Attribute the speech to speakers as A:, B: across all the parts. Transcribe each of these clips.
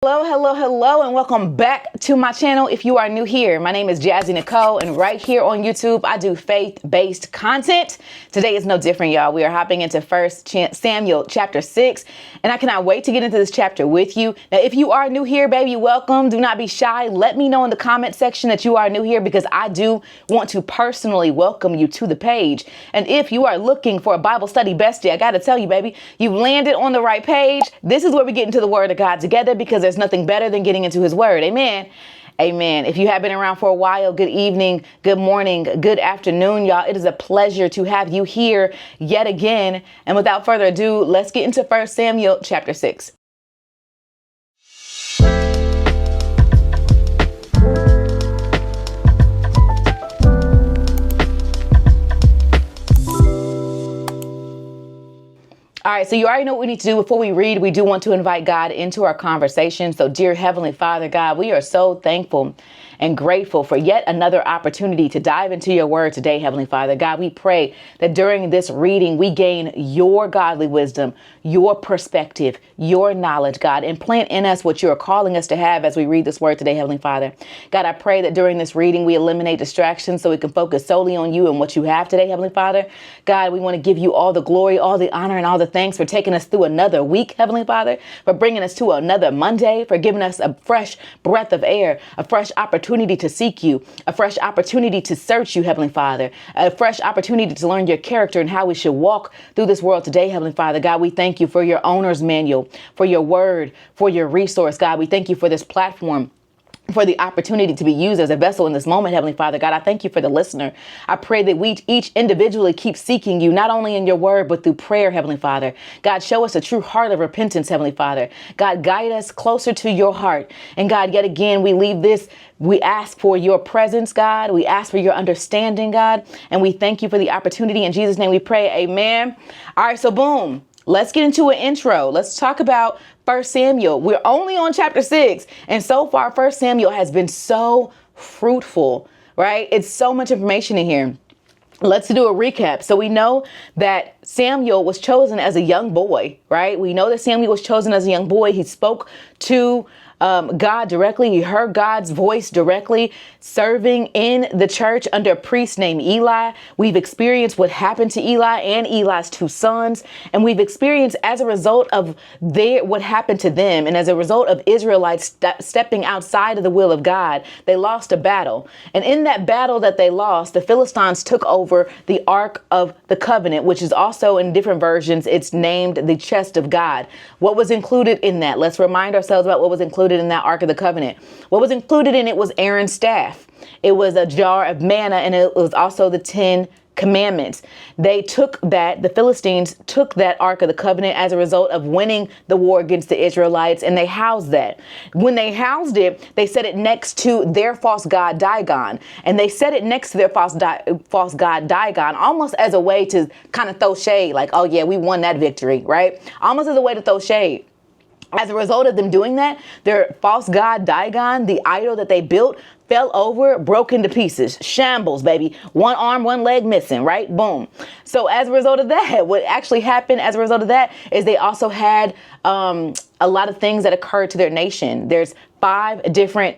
A: Hello, hello, hello, and welcome back to my channel. If you are new here, my name is Jazzy Nicole, and right here on YouTube, I do faith-based content. Today is no different, y'all. We are hopping into 1 Samuel chapter 6, and I cannot wait to get into this chapter with you. Now, if you are new here, baby, welcome. Do not be shy. Let me know in the comment section that you are new here, because I do want to personally welcome you to the page. And if you are looking for a Bible study bestie, I got to tell you, baby, you've landed on the right page. This is where we get into the Word of God together, because there's nothing better than getting into his word. Amen. Amen. If you have been around for a while, good evening, good morning, good afternoon, y'all. It is a pleasure to have you here yet again. And without further ado, let's get into 1 Samuel chapter 6. All right, so you already know what we need to do before we read. We do want to invite God into our conversation. So, dear Heavenly Father, God, we are so thankful and grateful for yet another opportunity to dive into your word today, Heavenly Father. God, we pray that during this reading, we gain your godly wisdom, your perspective, your knowledge, God, and plant in us what you are calling us to have as we read this word today, Heavenly Father. God, I pray that during this reading, we eliminate distractions so we can focus solely on you and what you have today, Heavenly Father. God, we want to give you all the glory, all the honor, and all the thanks for taking us through another week, Heavenly Father, for bringing us to another Monday, for giving us a fresh breath of air, a fresh opportunity to seek you, a fresh opportunity to search you, Heavenly Father, a fresh opportunity to learn your character and how we should walk through this world today, Heavenly Father. God, we thank you for your owner's manual, for your word, for your resource. God, we thank you for this platform, for the opportunity to be used as a vessel in this moment, Heavenly Father. God, I thank you for the listener. I pray that we each individually keep seeking you, not only in your word, but through prayer, Heavenly Father. God, show us a true heart of repentance, Heavenly Father. God, guide us closer to your heart. And God, yet again, we ask for your presence, God. We ask for your understanding, God. And we thank you for the opportunity. In Jesus' name we pray, amen. All right, so boom. Let's get into an intro. Let's talk about 1 Samuel. We're only on chapter 6. And so far, 1 Samuel has been so fruitful, right? It's so much information in here. Let's do a recap. So we know that Samuel was chosen as a young boy, right? We know that Samuel was chosen as a young boy. He spoke to God directly. He heard God's voice directly, serving in the church under a priest named Eli. We've experienced what happened to Eli and Eli's two sons, and we've experienced as a result of what happened to them, and as a result of Israelites stepping outside of the will of God, they lost a battle. And in that battle that they lost, the Philistines took over the Ark of the Covenant, which is also in different versions, it's named the chest of God. What was included in that? Let's remind ourselves about what was included in that Ark of the Covenant. What was included in it was Aaron's staff. It was a jar of manna, and it was also the 10 commandments. The Philistines took that Ark of the Covenant as a result of winning the war against the Israelites, and they housed that. When they housed it, they set it next to their false god Dagon, and they set it next to their false god Dagon, almost as a way to kind of throw shade, like, oh yeah, we won that victory, right? Almost as a way to throw shade. As a result of them doing that, their false god Dagon, the idol that they built, fell over, broke into pieces, shambles, baby. One arm, one leg missing, right? Boom. So as a result of that, what actually happened as a result of that is they also had a lot of things that occurred to their nation. There's 5 different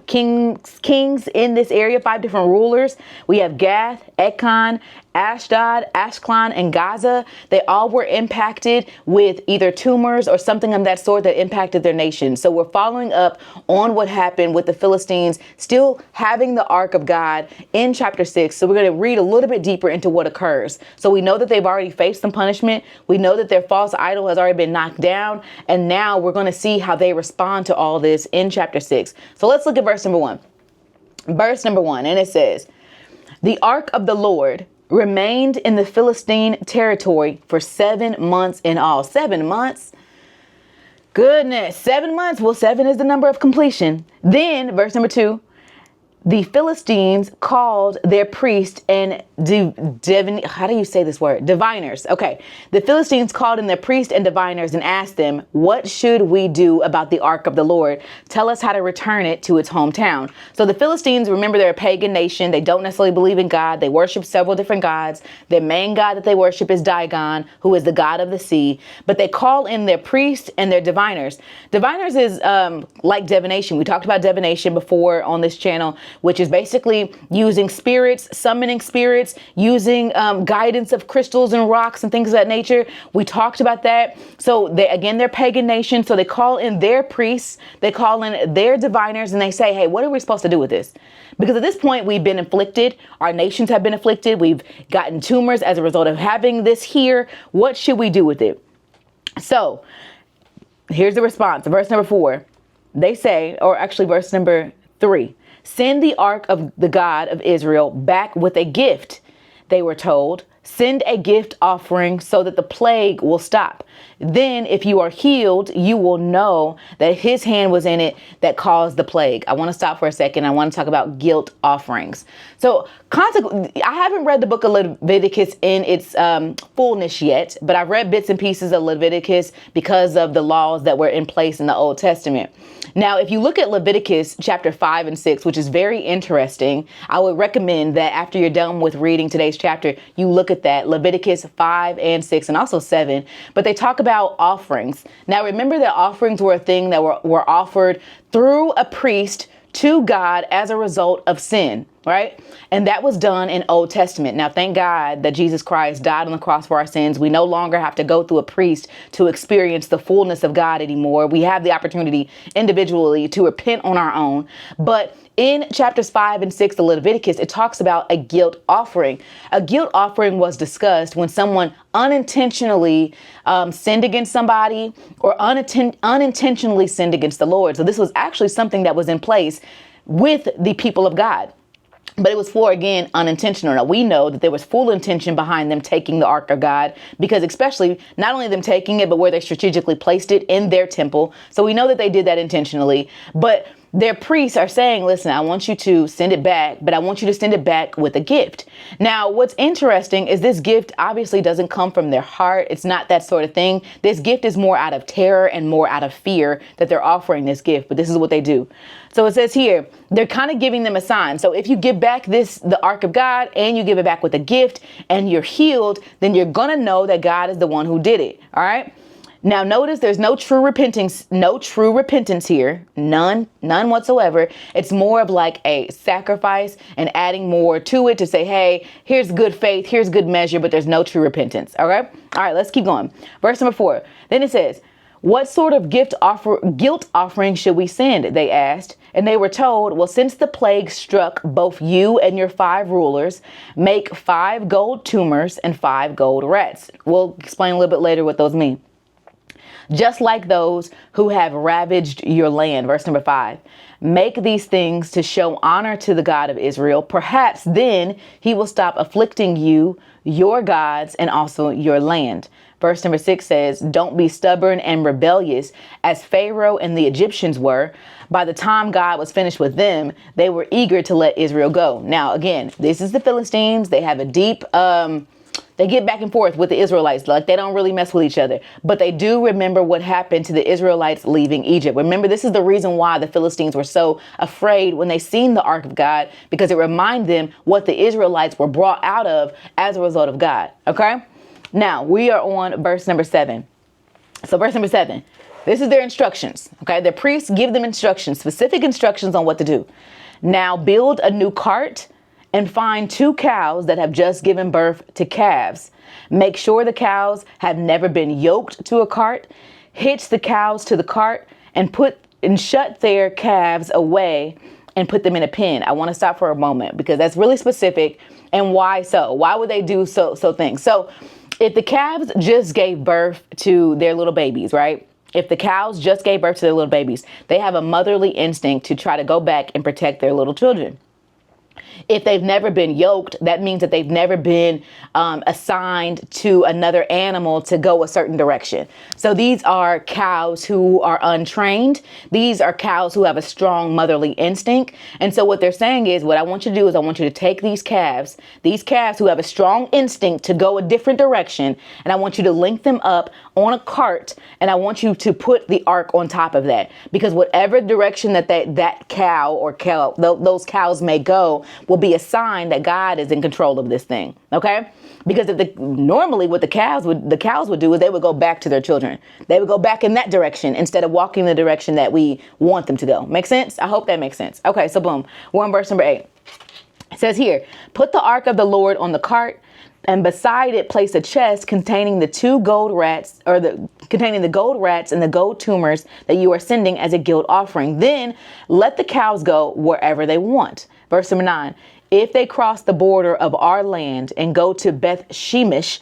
A: kings in this area, 5 different rulers. We have Gath, Ekron, Ashdod, Ashkelon, and Gaza. They all were impacted with either tumors or something of that sort that impacted their nation. So we're following up on what happened with the Philistines still having the Ark of God in chapter 6. So we're going to read a little bit deeper into what occurs. So we know that they've already faced some punishment. We know that their false idol has already been knocked down. And now we're going to see how they respond to all this in chapter 6. So let's look at verse number 1. Verse number 1, and it says, "The Ark of the Lord remained in the Philistine territory for 7 months in all." 7 months? Goodness, 7 months. Well, 7 is the number of completion. Then, verse number 2, "The Philistines called their priest and how do you say this word? Diviners. Okay. The Philistines called in their priests and diviners and asked them, what should we do about the ark of the Lord? Tell us how to return it to its hometown. So the Philistines, remember, they're a pagan nation. They don't necessarily believe in God. They worship several different gods. Their main god that they worship is Dagon, who is the god of the sea. But they call in their priests and their diviners. Diviners is like divination. We talked about divination before on this channel, which is basically using spirits, summoning spirits, using guidance of crystals and rocks and things of that nature. We talked about that. So they're pagan nation. So they call in their priests, they call in their diviners, and they say, hey, what are we supposed to do with this? Because at this point, we've been afflicted. Our nations have been afflicted. We've gotten tumors as a result of having this here. What should we do with it? So here's the response. Verse number 4, they say, or actually verse number 3, send the ark of the God of Israel back with a gift. They were told, send a gift offering so that the plague will stop. Then if you are healed, you will know that his hand was in it that caused the plague. I want to stop for a second. I want to talk about guilt offerings. So I haven't read the book of Leviticus in its fullness yet, but I've read bits and pieces of Leviticus because of the laws that were in place in the Old Testament. Now, if you look at Leviticus chapter 5 and 6, which is very interesting, I would recommend that after you're done with reading today's chapter, you look at that Leviticus 5 and 6 and also 7. But they talk about offerings. Now, remember that offerings were a thing that were offered through a priest to God as a result of sin, right? And that was done in Old Testament. Now, thank God that Jesus Christ died on the cross for our sins. We no longer have to go through a priest to experience the fullness of God anymore. We have the opportunity individually to repent on our own. But in chapters 5 and 6 of Leviticus, it talks about a guilt offering. A guilt offering was discussed when someone unintentionally sinned against somebody or unintentionally sinned against the Lord. So this was actually something that was in place with the people of God. But it was for, again, unintentional. Now, we know that there was full intention behind them taking the ark of God, because especially not only them taking it, but where they strategically placed it in their temple. So we know that they did that intentionally. But their priests are saying, listen, I want you to send it back, but I want you to send it back with a gift. Now, what's interesting is this gift obviously doesn't come from their heart. It's not that sort of thing. This gift is more out of terror and more out of fear that they're offering this gift. But this is what they do. So it says here, they're kind of giving them a sign. So if you give back the ark of God and you give it back with a gift and you're healed, then you're going to know that God is the one who did it. All right. Now, notice there's no true repentance here. None whatsoever. It's more of like a sacrifice and adding more to it to say, hey, here's good faith, here's good measure, but there's no true repentance. All right. All right, let's keep going. Verse number 4. Then it says, what sort of guilt offering should we send? They asked. And they were told, well, since the plague struck both you and your 5 rulers, make 5 gold tumors and 5 gold rats. We'll explain a little bit later what those mean. Just like those who have ravaged your land. Verse number 5. Make these things to show honor to the God of Israel. Perhaps then he will stop afflicting you, your gods, and also your land. Verse number 6 says, don't be stubborn and rebellious as Pharaoh and the Egyptians were. By the time God was finished with them, they were eager to let Israel go. Now, again, this is the Philistines. They have a deep, they get back and forth with the Israelites. Like, they don't really mess with each other, but they do remember what happened to the Israelites leaving Egypt. Remember, this is the reason why the Philistines were so afraid when they seen the ark of God, because it reminded them what the Israelites were brought out of as a result of God. Okay. Now we are on verse number 7. So verse number 7, this is their instructions. Okay. The priests give them instructions, specific instructions on what to do. Now build a new cart and find 2 cows that have just given birth to calves. Make sure the cows have never been yoked to a cart. Hitch the cows to the cart and shut their calves away and put them in a pen. I want to stop for a moment because that's really specific. And why so? Why would they do so things? So if the calves just gave birth to their little babies, right? If the cows just gave birth to their little babies, they have a motherly instinct to try to go back and protect their little children. If they've never been yoked, that means that they've never been assigned to another animal to go a certain direction. So these are cows who are untrained. These are cows who have a strong motherly instinct. And so what they're saying is, what I want you to do is I want you to take these calves who have a strong instinct to go a different direction, and I want you to link them up on a cart, and I want you to put the ark on top of that, because whatever direction that cow or those cows may go will be a sign that God is in control of this thing. Okay? Because normally what the cows would do is they would go back to their children. They would go back in that direction instead of walking the direction that we want them to go. Make sense? I hope that makes sense. Okay, so boom. We're on verse number 8. It says here, put the ark of the Lord on the cart, and beside it place a chest containing the gold rats and the gold tumors that you are sending as a guilt offering. Then let the cows go wherever they want. Verse number 9. If they cross the border of our land and go to Beth Shemesh,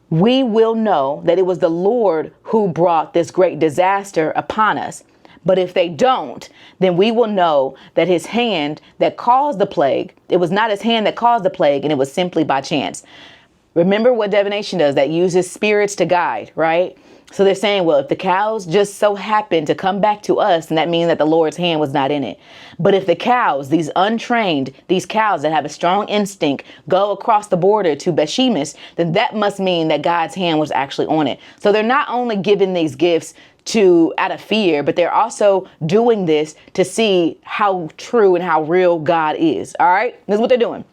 A: we will know that it was the Lord who brought this great disaster upon us. But if they don't, then we will know that his hand that caused the plague, it was not his hand that caused the plague, and it was simply by chance. Remember what divination does, that uses spirits to guide, right? So they're saying, well, if the cows just so happen to come back to us, then that means that the Lord's hand was not in it. But if the cows, these cows that have a strong instinct, go across the border to Beth-shemesh, then that must mean that God's hand was actually on it. So they're not only giving these gifts out of fear, but they're also doing this to see how true and how real God is. All right, this is what they're doing.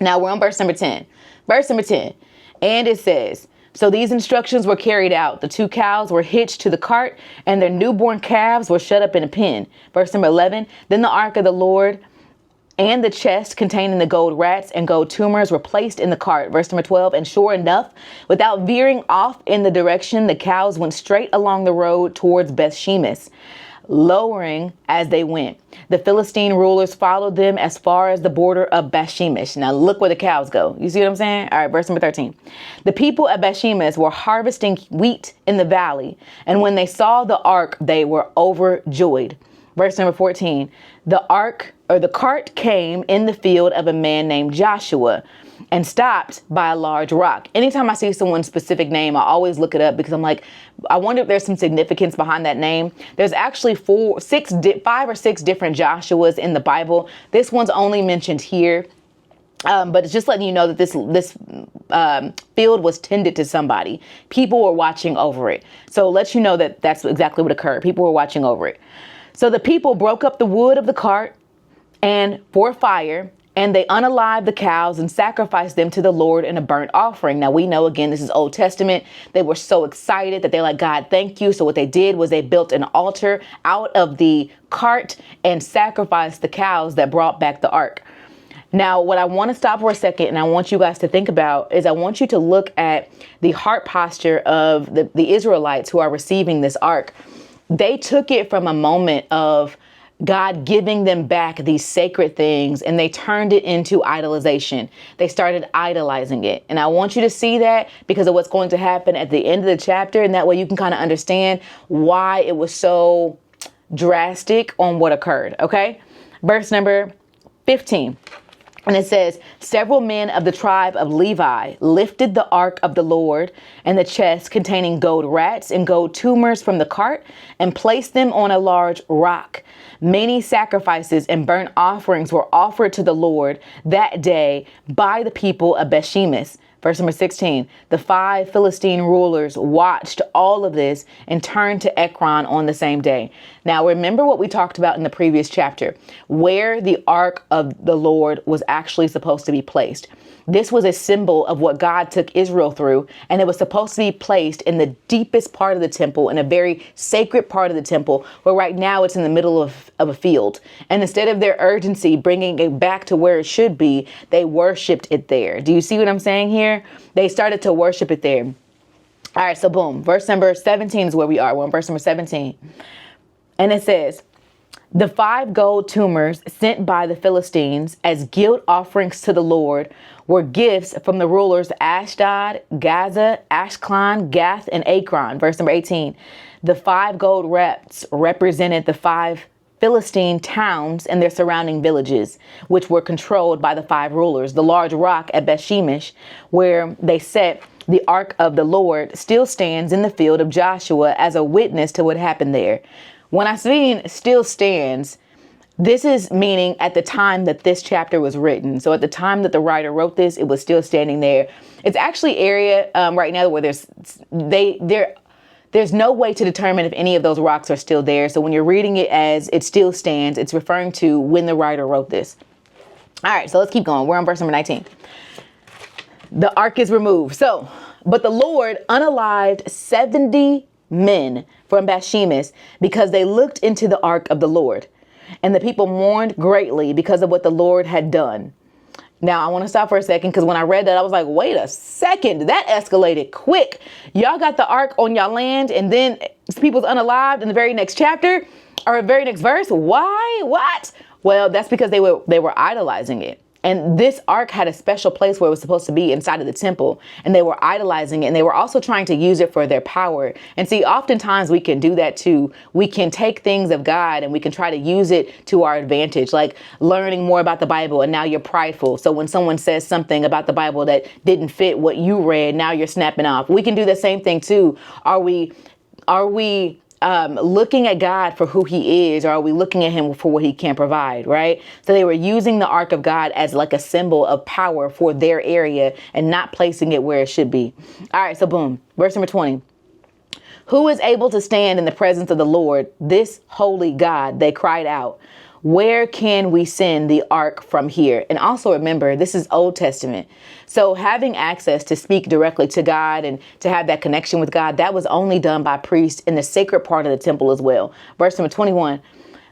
A: Now we're on verse number 10. Verse number 10. And it says, so these instructions were carried out. The 2 cows were hitched to the cart, and their newborn calves were shut up in a pen. Verse number 11. Then the ark of the Lord and the chest containing the gold rats and gold tumors were placed in the cart. Verse number 12. And sure enough, without veering off in the direction, the cows went straight along the road towards Beth-shemesh, lowering as they went. The Philistine rulers followed them as far as the border of Beth-shemesh. Now look where the cows go. You see what I'm saying? All right, verse number 13. The people at Beth-shemesh were harvesting wheat in the valley, and when they saw the ark, they were overjoyed. Verse number 14. The cart came in the field of a man named Joshua and stopped by a large rock. Anytime I see someone's specific name, I always look it up, because I'm like, I wonder if there's some significance behind that name. There's actually 5 or 6 different Joshuas in the Bible. This one's only mentioned here. But it's just letting you know that this field was tended to somebody. People were watching over it. So it lets you know that that's exactly what occurred. People were watching over it. So the people broke up the wood of the cart and for fire, and they unalived the cows and sacrificed them to the Lord in a burnt offering. Now we know, again, this is Old Testament. They were so excited that they're like, God, thank you. So what they did was they built an altar out of the cart and sacrificed the cows that brought back the ark. Now, what I want to stop for a second and I want you guys to think about is I want you to look at the heart posture of the Israelites who are receiving this ark. They took it from a moment of God giving them back these sacred things, and they turned it into idolization. They started idolizing it. And I want you to see that because of what's going to happen at the end of the chapter. And that way you can kind of understand why it was so drastic on what occurred. Okay. Verse number 15. And it says, several men of the tribe of Levi lifted the ark of the Lord and the chest containing gold rats and gold tumors from the cart and placed them on a large rock. Many sacrifices and burnt offerings were offered to the Lord that day by the people of Beth-shemesh. Verse number 16, the 5 Philistine rulers watched all of this and turned to Ekron on the same day. Now, remember what we talked about in the previous chapter, where the ark of the Lord was actually supposed to be placed. This was a symbol of what God took Israel through, and it was supposed to be placed in the deepest part of the temple, in a very sacred part of the temple, where right now it's in the middle of a field. And instead of their urgency bringing it back to where it should be, they worshiped it there. Do you see what I'm saying here? They started to worship it there. All right, so boom, verse number 17 is where we are. We're on verse number 17. And it says, the 5 gold tumors sent by the Philistines as guilt offerings to the Lord were gifts from the rulers Ashdod, Gaza, Ashkelon, Gath, and Ekron. Verse number 18. The 5 gold rats represented the 5 Philistine towns and their surrounding villages, which were controlled by the 5 rulers. The large rock at Bethshemesh, where they set the ark of the Lord, still stands in the field of Joshua as a witness to what happened there. When I mean still stands, this is meaning at the time that this chapter was written. So at the time that the writer wrote this, it was still standing there. It's actually area right now where there's no way to determine if any of those rocks are still there. So when you're reading it as it still stands, it's referring to when the writer wrote this. All right, so let's keep going. We're on verse number 19. The ark is removed. But the Lord unalived 70 men from Bethshemesh because they looked into the ark of the Lord. And the people mourned greatly because of what the Lord had done. Now, I want to stop for a second, because when I read that, I was like, wait a second, that escalated quick. Y'all got the ark on y'all land, and then people's unalived in the very next chapter or very next verse. Why? What? Well, that's because they were idolizing it. And this ark had a special place where it was supposed to be inside of the temple, and they were idolizing it, and they were also trying to use it for their power. And see, oftentimes we can do that too. We can take things of God and we can try to use it to our advantage, like learning more about the Bible, and now you're prideful. So when someone says something about the Bible that didn't fit what you read, now you're snapping off. We can do the same thing too. Are we looking at God for who he is, or are we looking at him for what he can provide, right? So they were using the ark of God as like a symbol of power for their area and not placing it where it should be. All right, so boom, verse number 20. Who is able to stand in the presence of the Lord, this holy God? They cried out. Where can we send the ark from here? And also remember, this is Old Testament. So having access to speak directly to God and to have that connection with God, that was only done by priests in the sacred part of the temple as well. Verse number 21.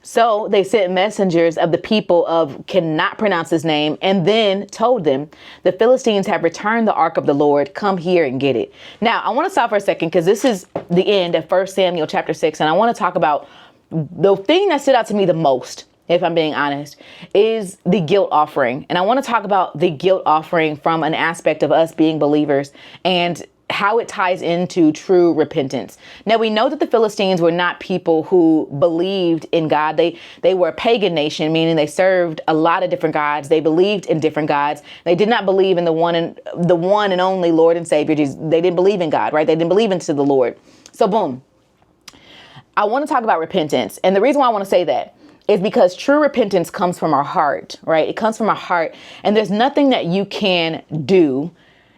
A: So they sent messengers of the people of cannot pronounce his name, and then told them, the Philistines have returned the ark of the Lord. Come here and get it. Now, I want to stop for a second, because this is the end of 1 Samuel chapter 6. And I want to talk about the thing that stood out to me the most, if I'm being honest, is the guilt offering. And I want to talk about the guilt offering from an aspect of us being believers and how it ties into true repentance. Now, we know that the Philistines were not people who believed in God. They were a pagan nation, meaning they served a lot of different gods. They believed in different gods. They did not believe in the one and only Lord and Savior Jesus. They didn't believe in God, right? They didn't believe into the Lord. So boom, I want to talk about repentance. And the reason why I want to say that is because true repentance comes from our heart, right? It comes from our heart. And there's nothing that you can do.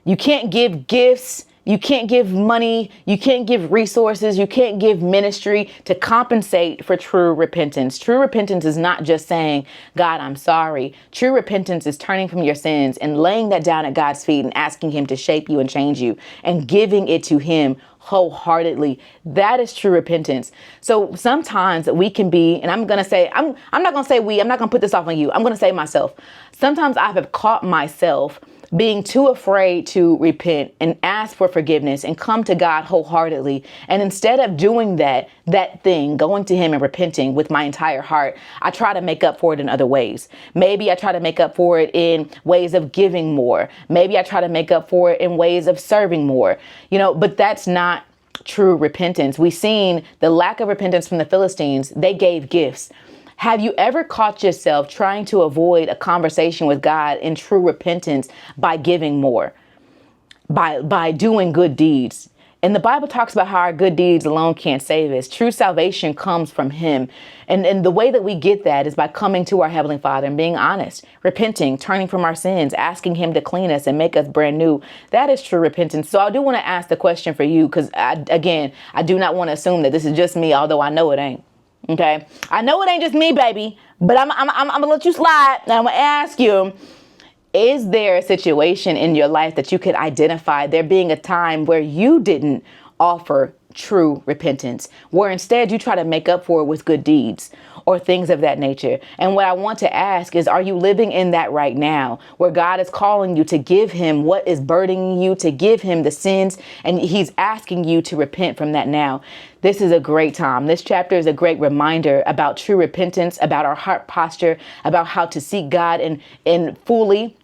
A: You can't give gifts. You can't give money. You can't give resources. You can't give ministry to compensate for true repentance. True repentance is not just saying, God, I'm sorry. True repentance is turning from your sins and laying that down at God's feet and asking him to shape you and change you and giving it to him wholeheartedly. That is true repentance. So sometimes we can be, and I'm not going to say we, I'm not going to put this off on you. I'm going to say myself. Sometimes I have caught myself being too afraid to repent and ask for forgiveness and come to God wholeheartedly. And instead of doing that thing, going to him and repenting with my entire heart, I try to make up for it in other ways. Maybe I try to make up for it in ways of giving more. Maybe I try to make up for it in ways of serving more, but that's not true repentance. We've seen the lack of repentance from the Philistines. They gave gifts. Have you ever caught yourself trying to avoid a conversation with God in true repentance by giving more, by doing good deeds? And the Bible talks about how our good deeds alone can't save us. True salvation comes from him. And the way that we get that is by coming to our Heavenly Father and being honest, repenting, turning from our sins, asking him to clean us and make us brand new. That is true repentance. So I do want to ask the question for you, because I do not want to assume that this is just me, although I know it ain't. Okay, I know it ain't just me, baby, but I'm gonna let you slide. And I'm gonna ask you, is there a situation in your life that you could identify there being a time where you didn't offer true repentance, where instead you try to make up for it with good deeds or things of that nature? And what I want to ask is, are you living in that right now, where God is calling you to give him what is burdening you, to give him the sins, and he's asking you to repent from that now? This is a great time. This chapter is a great reminder about true repentance, about our heart posture, about how to seek God in fully,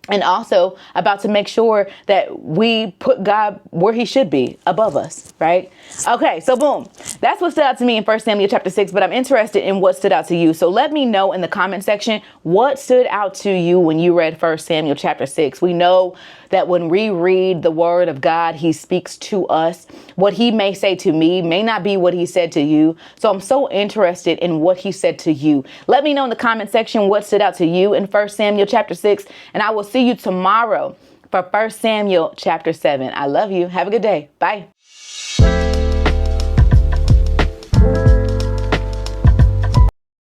A: and also about to make sure that we put God where he should be, above us, right? Okay, so boom. That's what stood out to me in 1 Samuel chapter 6, but I'm interested in what stood out to you. So let me know in the comment section what stood out to you when you read 1 Samuel chapter 6. We know that when we read the word of God, he speaks to us. What he may say to me may not be what he said to you. So I'm so interested in what he said to you. Let me know in the comment section what stood out to you in 1 Samuel chapter 6, and I will see you tomorrow for 1 Samuel chapter 7. I love you. Have a good day. Bye.